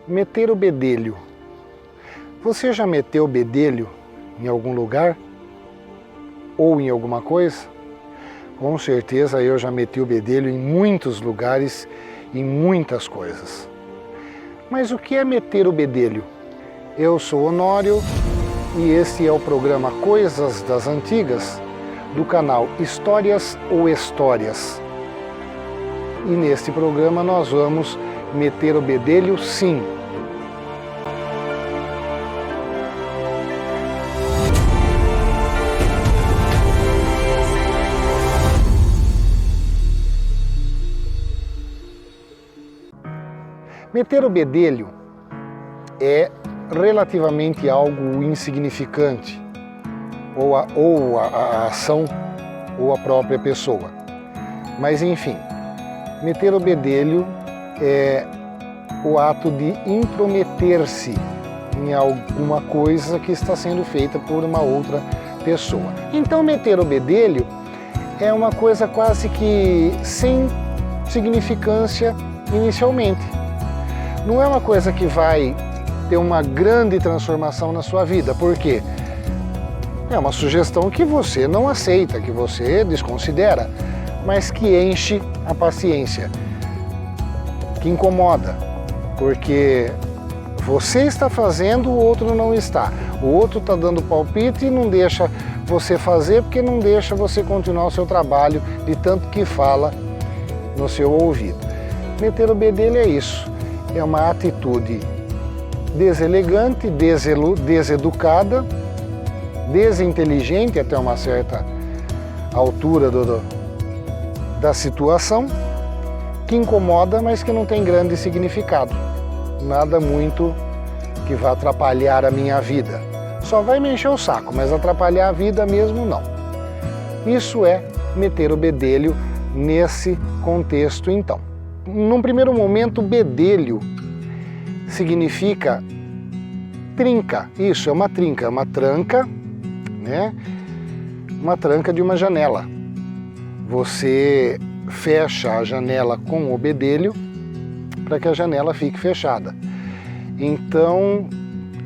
Meter o bedelho. Você já meteu o bedelho em algum lugar? Ou em alguma coisa? Com certeza eu já meti o bedelho em muitos lugares, em muitas coisas. Mas o que é meter o bedelho? Eu sou Honório e esse é o programa Coisas das Antigas do canal Histórias ou Histórias. E neste programa nós vamos meter o bedelho, sim. Meter o bedelho é relativamente algo insignificante, ou a ação, ou a própria pessoa. Mas enfim, meter o bedelho é o ato de intrometer-se em alguma coisa que está sendo feita por uma outra pessoa. Então meter o bedelho é uma coisa quase que sem significância inicialmente. Não é uma coisa que vai ter uma grande transformação na sua vida, porque é uma sugestão que você não aceita, que você desconsidera, mas que enche a paciência, que incomoda, porque você está fazendo, o outro não está. O outro está dando palpite e não deixa você fazer, porque não deixa você continuar o seu trabalho de tanto que fala no seu ouvido. Meter o bedelho é isso. É uma atitude deselegante, deseducada, desinteligente até uma certa altura da situação, que incomoda, mas que não tem grande significado. Nada muito que vá atrapalhar a minha vida. Só vai me encher o saco, mas atrapalhar a vida mesmo não. Isso é meter o bedelho nesse contexto então. Num primeiro momento, bedelho significa trinca. Isso, é uma trinca, é uma tranca, né? Uma tranca de uma janela. Você fecha a janela com o bedelho para que a janela fique fechada. Então,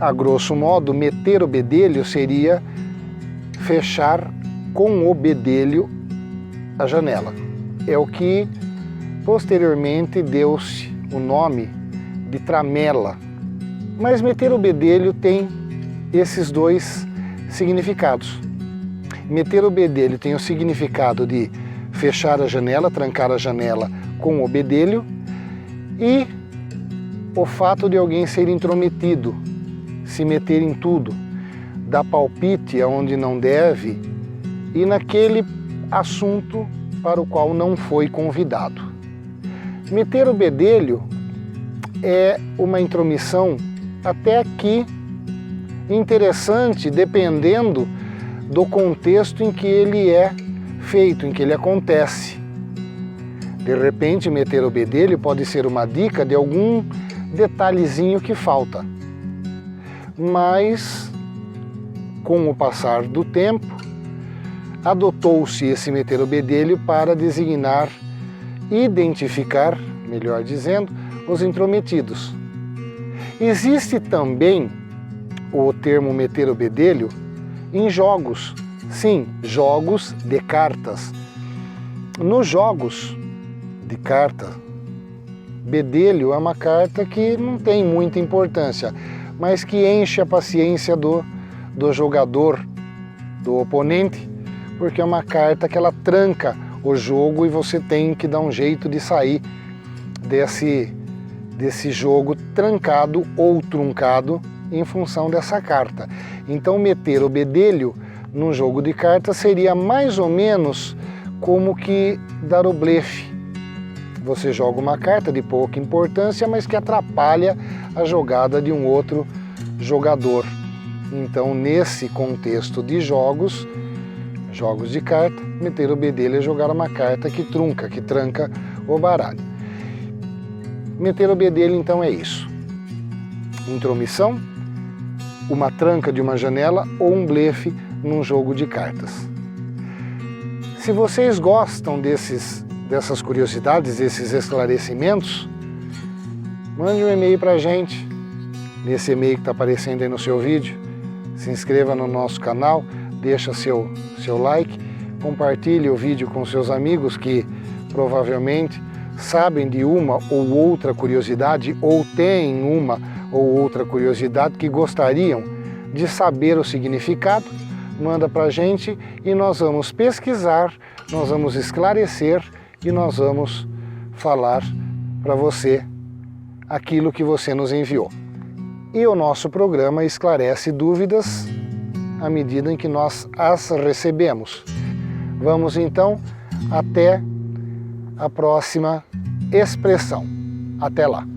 a grosso modo, meter o bedelho seria fechar com o bedelho a janela. É o que posteriormente deu-se o nome de tramela. Mas meter o bedelho tem esses dois significados. Meter o bedelho tem o significado de fechar a janela, trancar a janela com o bedelho, e o fato de alguém ser intrometido, se meter em tudo, dar palpite aonde não deve e naquele assunto para o qual não foi convidado. Meter o bedelho é uma intromissão até aqui interessante, dependendo do contexto em que ele é feito, em que ele acontece. De repente, meter o bedelho pode ser uma dica de algum detalhezinho que falta. Mas, com o passar do tempo, adotou-se esse meter o bedelho para designar, identificar, melhor dizendo, os intrometidos. Existe também o termo meter o bedelho em jogos. Sim, jogos de cartas. Nos jogos de carta, bedelho é uma carta que não tem muita importância, mas que enche a paciência do jogador, do oponente, porque é uma carta que ela tranca o jogo e você tem que dar um jeito de sair desse jogo trancado ou truncado em função dessa carta. Então meter o bedelho num jogo de cartas seria mais ou menos como que dar o blefe. Você joga uma carta de pouca importância, mas que atrapalha a jogada de um outro jogador. Então, nesse contexto de jogos de carta, meter o bedelho é jogar uma carta que trunca, que tranca o baralho. Meter o bedelho, então, é isso. Intromissão, uma tranca de uma janela ou um blefe num jogo de cartas. Se vocês gostam dessas curiosidades, desses esclarecimentos, mande um e-mail para a gente, nesse e-mail que está aparecendo aí no seu vídeo. Se inscreva no nosso canal, deixa seu like, compartilhe o vídeo com seus amigos que provavelmente sabem de uma ou outra curiosidade ou têm uma ou outra curiosidade que gostariam de saber o significado. Manda para a gente e nós vamos pesquisar, nós vamos esclarecer e nós vamos falar para você aquilo que você nos enviou. E o nosso programa esclarece dúvidas à medida em que nós as recebemos. Vamos então até a próxima expressão. Até lá!